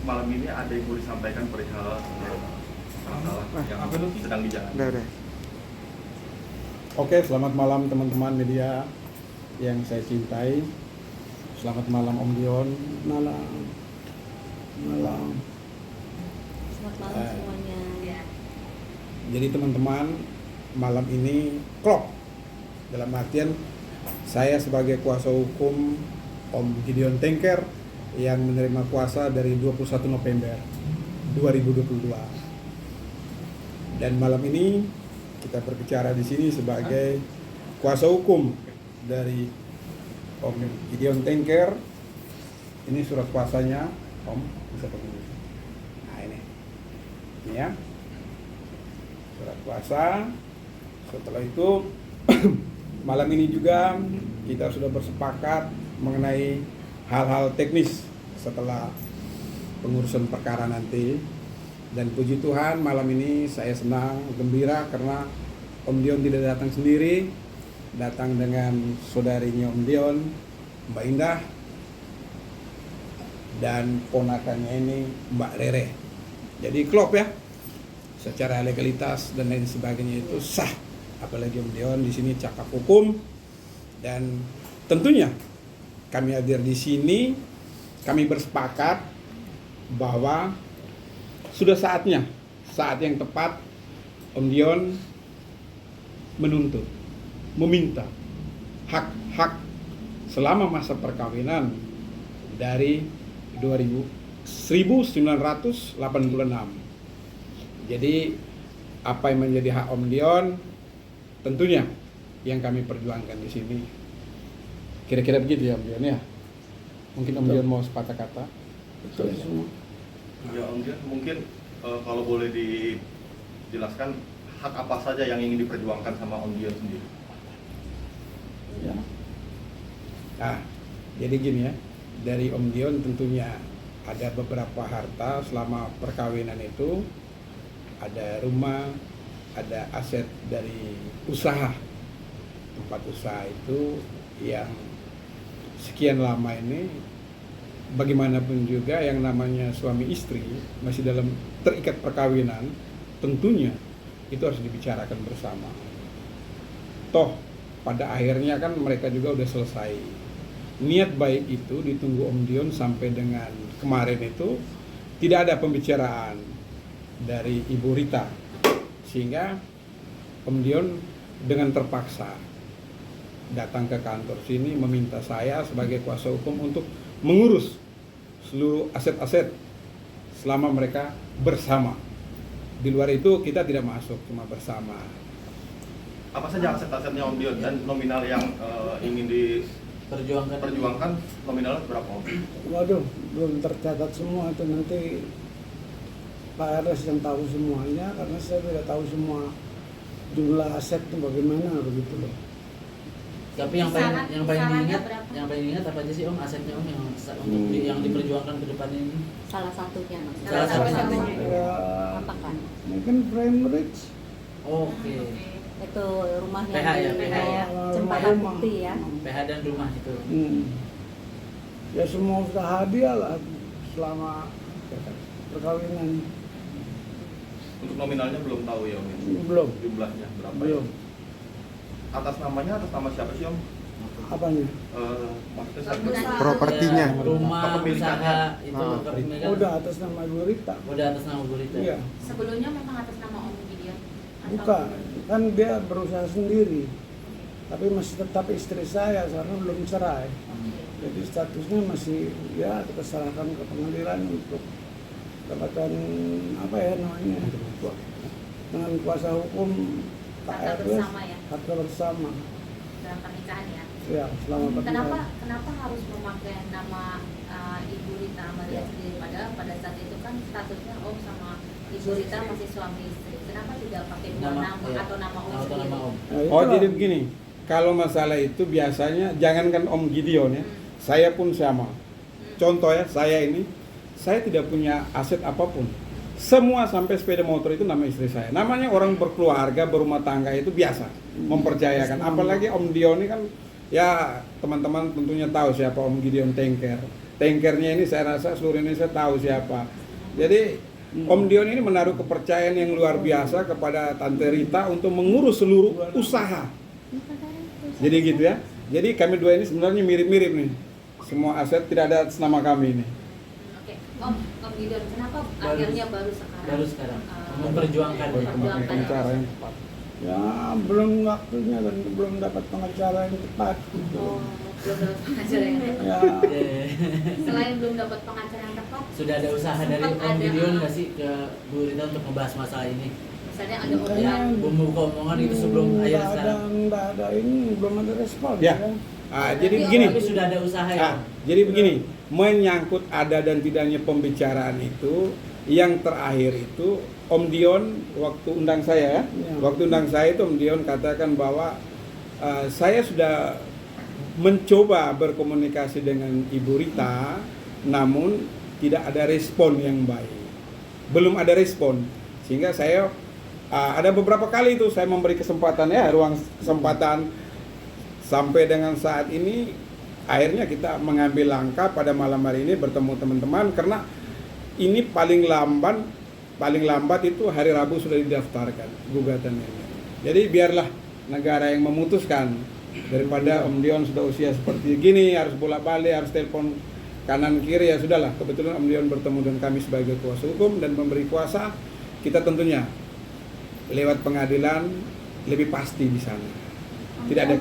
malam ini ada yang mau disampaikan perihal masalah yang sedang dijalani. Udah. Oke, selamat malam teman-teman media yang saya cintai. Selamat malam Om Dion. Malam. Selamat malam semuanya. Jadi teman-teman, malam ini klop. Dalam artian saya sebagai kuasa hukum Om Gideon Tengker yang menerima kuasa dari 21 November 2022. Dan malam ini kita berbicara di sini sebagai kuasa hukum dari Om Gideon Tengker. Ini surat kuasanya, Om bisa pegang. Nah ini ya, surat kuasa. Setelah itu malam ini juga kita sudah bersepakat mengenai hal-hal teknis setelah pengurusan perkara nanti. Dan puji Tuhan malam ini saya senang, gembira karena Om Dion tidak datang sendiri, datang dengan saudarinya Om Dion, Mbak Indah, dan ponakannya ini Mbak Rere. Jadi klop ya, secara legalitas dan lain sebagainya itu sah. Apalagi Om Dion di sini cakap hukum, dan tentunya kami hadir di sini, kami bersepakat bahwa sudah saatnya, saat yang tepat Om Dion menuntut, meminta hak-hak selama masa perkawinan dari 1986. Jadi apa yang menjadi hak Om Dion tentunya yang kami perjuangkan di sini. Kira-kira begitu ya Om Dion ya. Mungkin Om Dion mau sepatah kata. Betul semua. Ya Om Dion, mungkin kalau boleh dijelaskan hak apa saja yang ingin diperjuangkan sama Om Dion sendiri? Ya. Nah, jadi gini ya, dari Om Dion tentunya ada beberapa harta selama perkawinan itu, ada rumah, ada aset dari usaha, tempat usaha itu yang sekian lama ini, bagaimanapun juga yang namanya suami istri masih dalam terikat perkawinan, tentunya itu harus dibicarakan bersama. Toh pada akhirnya kan mereka juga udah selesai. Niat baik itu ditunggu Om Dion sampai dengan kemarin itu tidak ada pembicaraan dari Ibu Rita, sehingga Om Dion dengan terpaksa datang ke kantor sini meminta saya sebagai kuasa hukum untuk mengurus seluruh aset-aset selama mereka bersama. Di luar itu kita tidak masuk, cuma bersama. Apa saja aset-asetnya Om Dion dan nominal yang ingin diperjuangkan nominalnya berapa Om? Waduh, belum tercatat semua itu, nanti Pak RS yang tahu semuanya karena saya tidak tahu semua jumlah aset itu bagaimana begitu loh. Tapi yang paling diingat apa aja sih Om asetnya Om yang diperjuangkan ke depan ini? Salah satunya. Salah satunya. Ya, Apa kan? mungkin frame bridge, Oke. Itu rumahnya PH ya, di PH ya. Cempaka rumah. Putih ya. PH dan rumah itu. Ya semua sudah hadiah lah selama perkawinan. Untuk nominalnya belum tahu ya Om? Belum. Jumlahnya berapa? Belum. Ya? Atas namanya, atas nama siapa sih Om? Apanya? Maksudnya saya Propertinya. Ya, rumah, Kepemilikannya. usaha itu Ah. kepemilikan. Udah atas nama Ibu Rita. Udah atas nama Bu Rita. Iya. Sebelumnya memang atas nama Om Gideon? Bukan, kan dia berusaha sendiri. Tapi masih tetap istri saya karena belum cerai. Jadi statusnya masih ya kita serahkan ke pengadilan untuk dapatkan apa ya namanya, dengan kuasa hukum Pak Harta RS, bersama ya? harta bersama. Dalam pernikahan ya? Ya, selama pernikahan. Kenapa harus memakai nama Ibu Rita Amalia sendiri? Padahal pada saat itu kan statusnya Om sama Ibu Rita masih suami istri. Kenapa tidak pakai dua nama iya. atau nama Om Atau sendiri? nama Om. Nah, Oh itulah. jadi begini, kalau masalah itu biasanya jangankan Om Gideon ya, saya pun sama. Contoh ya, saya tidak punya aset apapun. Semua sampai sepeda motor itu nama istri saya. Namanya orang berkeluarga, berumah tangga itu biasa, mempercayakan. Apalagi Om Dion ini kan, ya teman-teman tentunya tahu siapa Om Gideon Tengker. tankernya ini saya rasa seluruh Indonesia tahu siapa. Jadi Om Dion ini menaruh kepercayaan yang luar biasa kepada Tante Rita untuk mengurus seluruh usaha. Jadi gitu ya. Jadi kami dua ini sebenarnya mirip-mirip nih. Semua aset tidak ada atas nama kami ini. Oke, Om Gideon, kenapa akhirnya baru sekarang? Baru sekarang memperjuangkan ya. Memperjuangkan cara yang tepat. Ya belum waktunya dan belum dapat pengacara yang tepat. Oh, belum dapat pengacara yang tepat. Ya, Selain belum dapat pengacara yang tepat, Sudah ada usaha dari sempat Om ada, Gideon nggak sih ke Bu Rita untuk membahas masalah ini? misalnya ada Makanya, orderan Membuka omongan itu sebelum akhir sekarang. nggak ada ini, belum ada respon. Ya. Jadi begini. Tapi sudah ada usaha ya. Jadi begini, menyangkut ada dan tidaknya pembicaraan itu, yang terakhir itu Om Dion waktu undang saya ya. Ya. Waktu undang saya itu Om Dion katakan bahwa saya sudah mencoba berkomunikasi dengan Ibu Rita, namun tidak ada respon yang baik. Belum ada respon. Sehingga saya ada beberapa kali itu saya memberi kesempatan ya, ruang kesempatan, sampai dengan saat ini akhirnya kita mengambil langkah pada malam hari ini bertemu teman-teman, karena ini paling lambat itu hari Rabu sudah didaftarkan gugatan ini. Jadi biarlah negara yang memutuskan, daripada Om Dion sudah usia seperti gini harus bolak-balik, harus telepon kanan kiri, ya sudahlah. Kebetulan Om Dion bertemu dengan kami sebagai kuasa hukum dan memberi kuasa, kita tentunya lewat pengadilan lebih pasti di sana. Tidak ada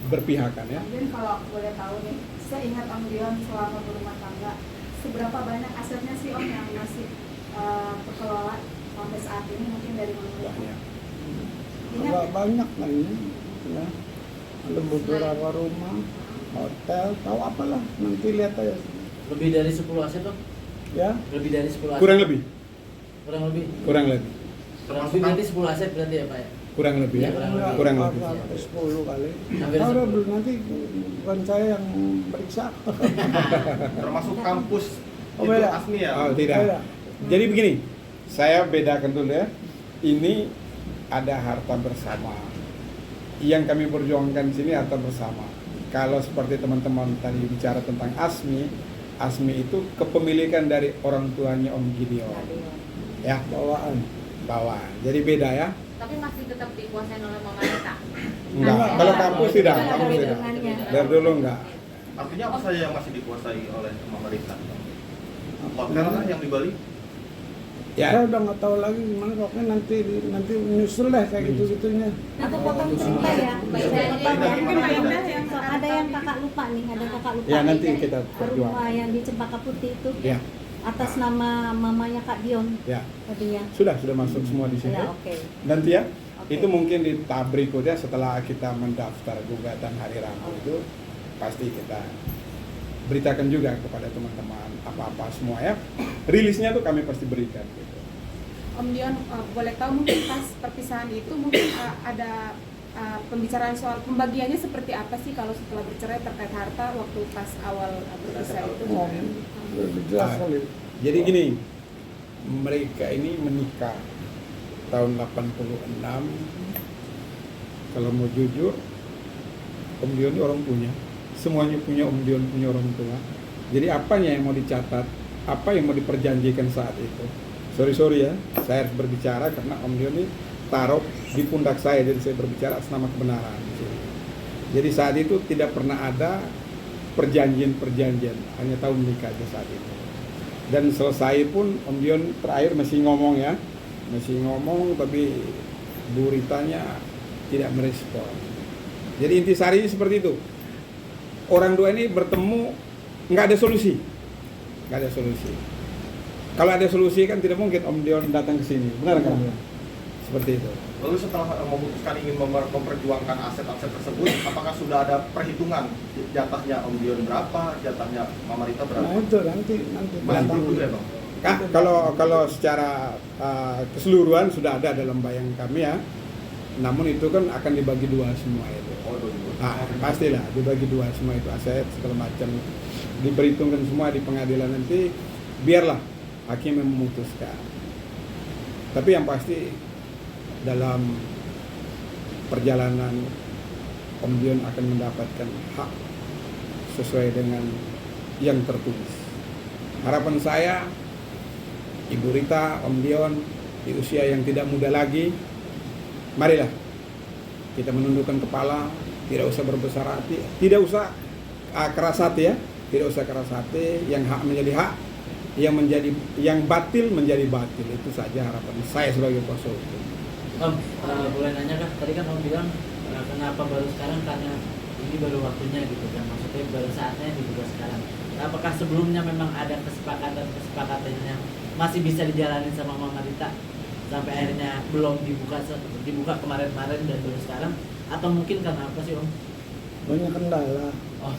berpihakan ya. Mungkin kalau boleh tahu nih, seingat Om Dion selama berumah tangga, seberapa banyak asetnya sih Om yang masih terkelola sampai saat ini, mungkin dari mana? Banyak. Ingat Agak ya? banyak kan ini. Ya. Ada beberapa rumah, hotel, tahu apalah. Nanti lihat aja. Lebih dari 10 aset Om? Ya. Lebih dari 10 aset? Kurang lebih. Kurang lebih? Kurang lebih. Kurang lebih berarti 10 aset berarti ya Pak ya? Kurang lebih ya. Enggak, Kurang enggak, lebih. sampai 10 kali. Hampir Tahu 10. belum, nanti bukan saya yang periksa. Termasuk kampus Oh, itu beda. asli ya. Oh, tidak. Beda. Jadi begini, saya bedakan dulu ya. Ini ada harta bersama. Yang kami perjuangkan di sini harta bersama. Kalau seperti teman-teman tadi bicara tentang Asmi itu kepemilikan dari orang tuanya Om Gideon. Ya, Bawaan. bawaan. Jadi beda ya. tapi masih tetap dikuasai oleh Mama Rita. Enggak. Enggak. Kalau kampus tidak, Enggak, kampus ada tidak. hitungannya. Dari dulu enggak. Artinya apa saja yang masih dikuasai oleh Mama Rita? Hotel lah yang di Bali? Ya. Saya udah nggak tahu lagi gimana, pokoknya nanti nyusul deh kayak gitu-gitunya. Aku potong cerita ya. Potong ya. Mungkin banyak Ada yang kakak lupa nih, ada kakak lupa. Ya, nih, nanti kayak kita perjuang. rumah yang di Cempaka Putih itu Ya, atas nama mamanya Kak Dion ya. tadinya. Sudah masuk semua di sini. Ya, oke. Nanti ya. Oke. Itu mungkin di tahap berikutnya setelah kita mendaftar gugatan hari Rabu itu pasti kita beritakan juga kepada teman-teman apa-apa semua ya. Rilisnya tuh kami pasti berikan gitu. Om Dion, boleh tahu mungkin pas perpisahan itu mungkin ada pembicaraan soal pembagiannya seperti apa sih kalau setelah bercerai terkait harta waktu pas awal berpisah itu? Oh, lebih jelas kali. Jadi gini, mereka ini menikah tahun 86. Kalau mau jujur, Om Dion ini orang punya. Semuanya punya, Om Dion punya orang tua. Jadi apanya yang mau dicatat, apa yang mau diperjanjikan saat itu. Sorry ya, saya harus berbicara karena Om Dion ini taruh di pundak saya, jadi saya berbicara atas nama kebenaran. Jadi saat itu tidak pernah ada perjanjian, hanya tahu menikah aja saat itu. Dan selesai pun Om Dion terakhir masih ngomong ya, tapi Bu Ritanya tidak merespon. Jadi intisarinya seperti itu. Orang dua ini bertemu nggak ada solusi. Kalau ada solusi kan tidak mungkin Om Dion datang ke sini, benar kan? Seperti itu. Lalu setelah memutuskan ingin memperjuangkan aset-aset tersebut, apakah sudah ada perhitungan jatahnya Om Dion berapa, jatahnya Mama Rita berapa? Nah itu nanti Masih belakang. dulu ya Bang? Kak, kalau secara keseluruhan sudah ada dalam bayang kami ya. Namun itu kan akan dibagi dua semua itu. Oh, dulu. Pastilah dibagi dua semua itu aset segala macam, diperhitungkan semua di pengadilan nanti. Biarlah hakim yang memutuskan. Tapi yang pasti dalam perjalanan Om Dion akan mendapatkan hak sesuai dengan yang tertulis. Harapan saya, Ibu Rita, Om Dion, di usia yang tidak muda lagi, marilah kita menundukkan kepala, tidak usah berbesar hati, tidak usah keras hati ya, tidak usah keras hati, yang hak menjadi hak, yang batil menjadi batil. Itu saja harapan saya sebagai kuasa hukum. Om, boleh nanya kah? Tadi kan Om bilang kenapa baru sekarang, karena ini baru waktunya gitu kan, maksudnya baru saatnya dibuka sekarang. Apakah sebelumnya memang ada kesepakatan yang masih bisa dijalani sama Mama Rita sampai akhirnya belum dibuka kemarin-kemarin dan baru sekarang, atau mungkin karena apa sih Om? Banyak kendala. Oh,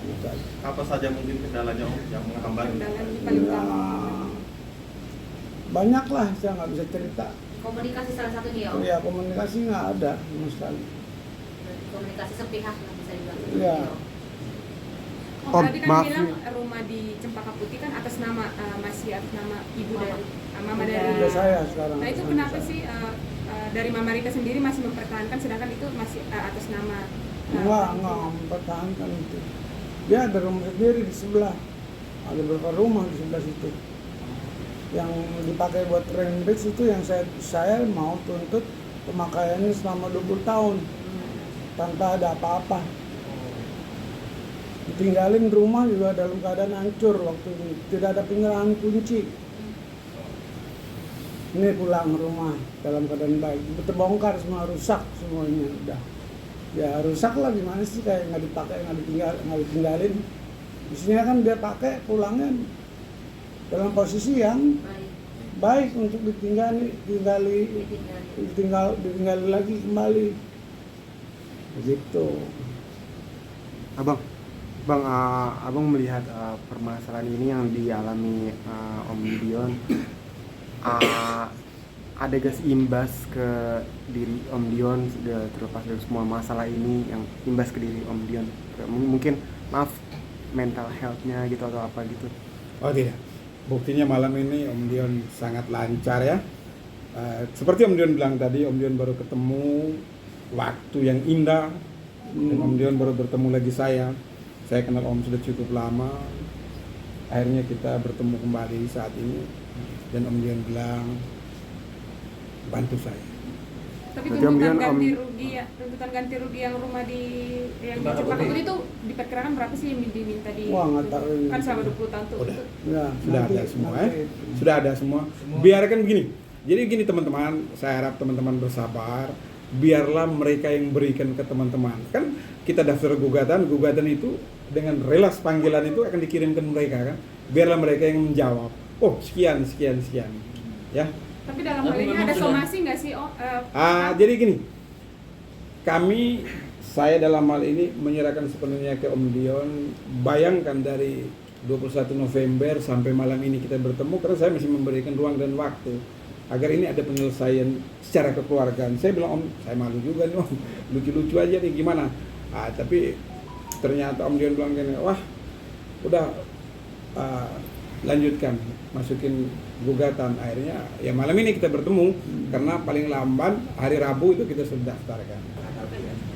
Bukan. Apa saja mungkin kendalanya Om yang menghambat? Kendala yang paling Ya, utama. banyak lah, saya nggak bisa cerita. Komunikasi salah satunya ya Om. Ya komunikasi nggak ada sama sekali. Komunikasi sepihak lah bisa dibilang. Iya. Oh, Om, tadi kan maaf. bilang rumah di Cempaka Putih kan atas nama masih atas nama ibu dari mama dari. Udah saya sekarang. Nah itu kenapa sih dari Mama Rita sendiri masih mempertahankan sedangkan itu masih atas nama Enggak mempertahankan itu. Dia ada rumah sendiri di sebelah. Ada beberapa rumah di sebelah situ. Yang dipakai buat rent beds itu yang saya mau tuntut pemakaiannya selama 20 tahun tanpa ada apa-apa. Ditinggalin rumah juga dalam keadaan hancur waktu itu, tidak ada penyerahan kunci. Ini pulang rumah dalam keadaan baik, terbongkar semua, rusak semuanya udah. Ya rusak lah, gimana sih, kayak nggak dipakai, nggak ditinggalin. Di sini kan dia pakai, pulangnya dalam posisi yang baik untuk ditinggali lagi kembali. Begitu. Abang melihat permasalahan ini yang dialami Om Dion, ada gas imbas ke diri Om Dion terlepas dari semua masalah ini yang imbas ke diri Om Dion, mungkin maaf mental health-nya gitu atau apa gitu? Oh tidak, buktinya malam ini Om Dion sangat lancar ya. Seperti Om Dion bilang tadi, Om Dion baru ketemu waktu yang indah, dan Om Dion baru bertemu lagi saya. Saya kenal Om sudah cukup lama. Akhirnya kita bertemu kembali saat ini, dan Om Dion bilang bantu saya. Tapi Berarti Om tuntutan Dion, tuntutan ganti rugi yang rumah di yang di Cempaka Cempaka Putih. Putih itu diperkirakan berapa sih yang diminta di Wah, nggak tahu. kan selama 20 tahun tuh. Udah. itu. Ya, Sudah nanti- ada semua nanti. Sudah ada semua. Biarkan begini. Jadi gini teman-teman, saya harap teman-teman bersabar. Biarlah mereka yang berikan ke teman-teman. Kan kita daftar gugatan itu dengan relas panggilan itu akan dikirimkan mereka kan. Biarlah mereka yang menjawab. Oh, sekian. Ya. Tapi dalam hal Tapi ini memang ada sudah- somasi nggak sih? Jadi gini. Saya dalam hal ini menyerahkan sepenuhnya ke Om Dion. Bayangkan dari 21 November sampai malam ini kita bertemu, karena saya masih memberikan ruang dan waktu agar ini ada penyelesaian secara kekeluargaan. Saya bilang, Om, saya malu juga nih Om, lucu-lucu aja nih, gimana? Tapi ternyata Om Dion bilang gini, wah udah lanjutkan, masukin gugatan. Akhirnya ya malam ini kita bertemu, karena paling lambat hari Rabu itu kita sudah daftarkan.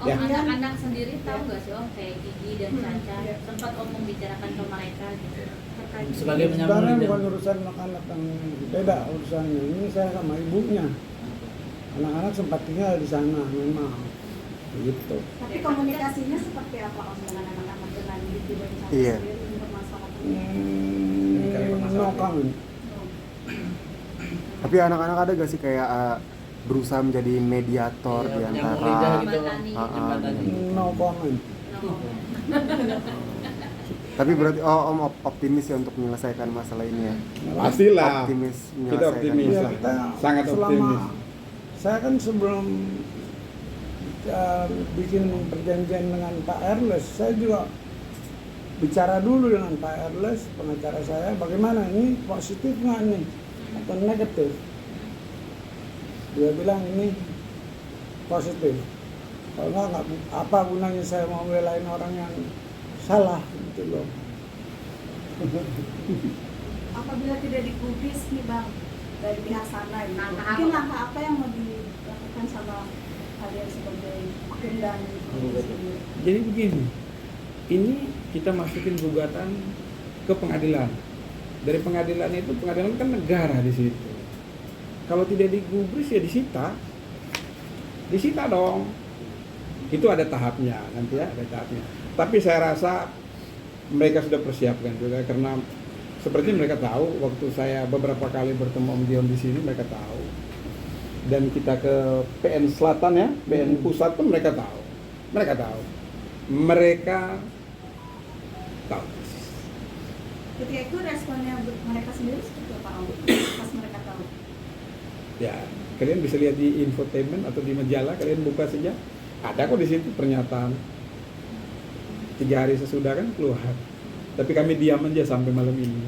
Om, Ya. anak-anak sendiri tahu nggak sih Om, kayak Gigi dan Caca, sempat Om membicarakan ke mereka gitu? terkait Sebagai penyambung Sebenarnya lidah. bukan urusan anak-anak yang beda urusannya. Ini saya sama ibunya. Anak-anak sempat tinggal di sana memang. Begitu. Tapi komunikasinya seperti apa Om dengan anak-anak, dengan Gigi dan Caca Iya. sendiri untuk masalah No comment. Tapi anak-anak ada gak sih kayak berusaha menjadi mediator di Nyambung lidah antara gitu, Jembatani. No comment. tapi berarti Om optimis ya untuk menyelesaikan masalah ini ya? Pastilah. Optimis Kita menyelesaikan optimis Ya, lah. kita Sangat selama- optimis. Saya kan sebelum bikin perjanjian dengan Pak Erles, saya juga bicara dulu dengan Pak Erles, pengacara saya, bagaimana ini positif nggak nih atau negatif. Dia bilang ini positif. Kalau nggak apa gunanya saya mau belain orang yang salah gitu loh. apabila tidak digubris nih Bang dari pihak sana gitu. Langkah Mungkin apa? langkah apa yang mau dilakukan sama kalian sebagai hakim dan sendiri? Jadi begini, ini kita masukin gugatan ke pengadilan. Dari pengadilan itu, pengadilan kan negara di situ. Kalau tidak digubris ya disita dong. Itu ada tahapnya nanti ya, ada tahapnya. Tapi saya rasa mereka sudah persiapkan juga karena seperti mereka tahu waktu saya beberapa kali bertemu Om Dion di sini, mereka tahu. Dan kita ke PN Selatan ya, PN Pusat pun mereka tahu. Mereka tahu. Ketika itu responnya mereka sendiri seperti apa Om? Pas mereka tahu. Ya, kalian bisa lihat di infotainment atau di majalah, kalian buka saja. Ada kok di situ pernyataan. 3 hari sesudah kan keluar. Tapi kami diam aja sampai malam ini.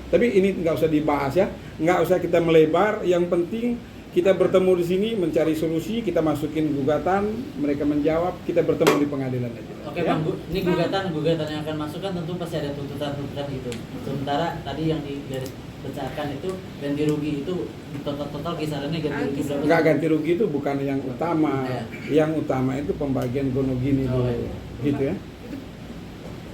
Tapi ini nggak usah dibahas ya, nggak usah kita melebar. Yang penting kita bertemu di sini mencari solusi, kita masukin gugatan, mereka menjawab, kita bertemu di pengadilan aja. Oke ya? Bang, ini gugatan yang akan masuk kan tentu pasti ada tuntutan itu. Sementara tadi yang dibesarkan itu ganti rugi itu total kisarannya ganti rugi berapa? Nggak, ganti rugi itu bukan yang utama. Ya. Yang utama itu pembagian gonogini Oh, dulu, iya. gitu ya.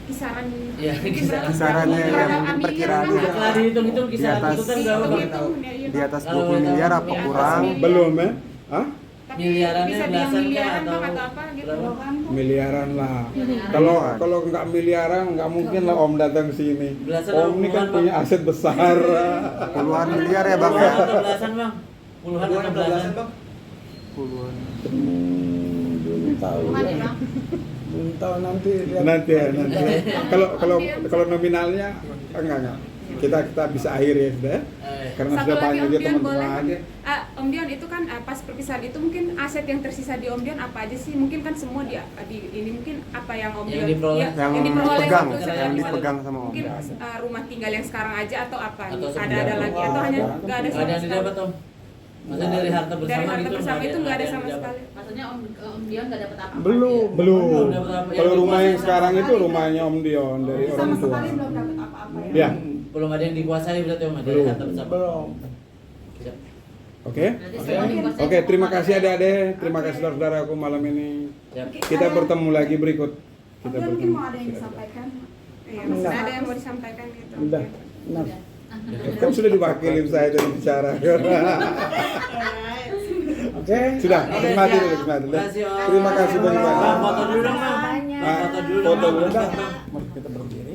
Kisaran Ya, mungkin kisaran. Kisarannya berapa? yang Berapa perkiraan miliar juga. kan? Setelah dihitung-hitung kisaran Di atas- tuntutan berapa Bang? Dihitung, ya, iya, Di atas Kalau 20 miliar apa di atas kurang? miliar. Belum ya? Hah? Tapi Miliarannya bisa bilang belasan kah miliaran Bang, atau atau apa gitu. berapa? Miliaran lah. Miliaran. Kalau nggak miliaran nggak mungkin lah Om datang sini. Belasan Om atau ini kan puluhan, punya Bang? aset besar. Puluhan miliar ya Bang Puluhan ya? atau belasan Bang? Puluhan atau belasan? Bang? Puluhan. Belum tahu Bukan ya ya. Bang? Belum tahu nanti lihat. Nanti ya, nanti. Kalau nominalnya enggak. Kita bisa akhir ya sudah. Karena Satu sudah lagi banyak Om juga Dion boleh. teman-teman. Om Dion itu kan pas perpisahan itu mungkin aset yang tersisa di Om Dion apa aja sih? Mungkin kan semua di ini mungkin apa yang Om Yang Dion diperoleh. ya, Yang diperoleh dipegang, waktu yang yang sekarang. dipegang sama Om. Mungkin rumah tinggal yang sekarang aja atau apa? Atau Ada sebelum. lagi atau hanya nggak ada Nggak sama ada yang sekali? didapat Om? Maksudnya dari harta bersama Dari harta gitu bersama itu nggak ada yang sama didapat? sekali. Maksudnya Om Dion nggak dapat apa-apa? Belum. Belum. dapat apa? Kalau Yang rumah yang dikuasai sekarang sama itu sekali. rumahnya Om Dion dari Sama orang tua. sekali belum dapat apa-apa ya. Ya. Belum ada yang dikuasai berarti Om dari Belum. harta bersama. Belum. Siap. Oke. Berarti semua dikuasai Oke, sama terima Om kasih Dion. adik-adik, terima kasih saudara-saudaraku malam ini. Siap. Kita bertemu lagi berikut. Om Dion mungkin mau ada yang disampaikan. Iya, maksudnya ada yang mau disampaikan gitu. Udah. Nah, Kan sudah diwakili saya dari bicara. oke. Sudah, Oke, nikmati siap. dulu, nikmati dulu. Terima kasih, Om. Terima kasih banyak. Bang, foto dulu dong Bang. Banyak. Bang, foto dulu Foto dong, dulu. Bang. Mari kita berdiri.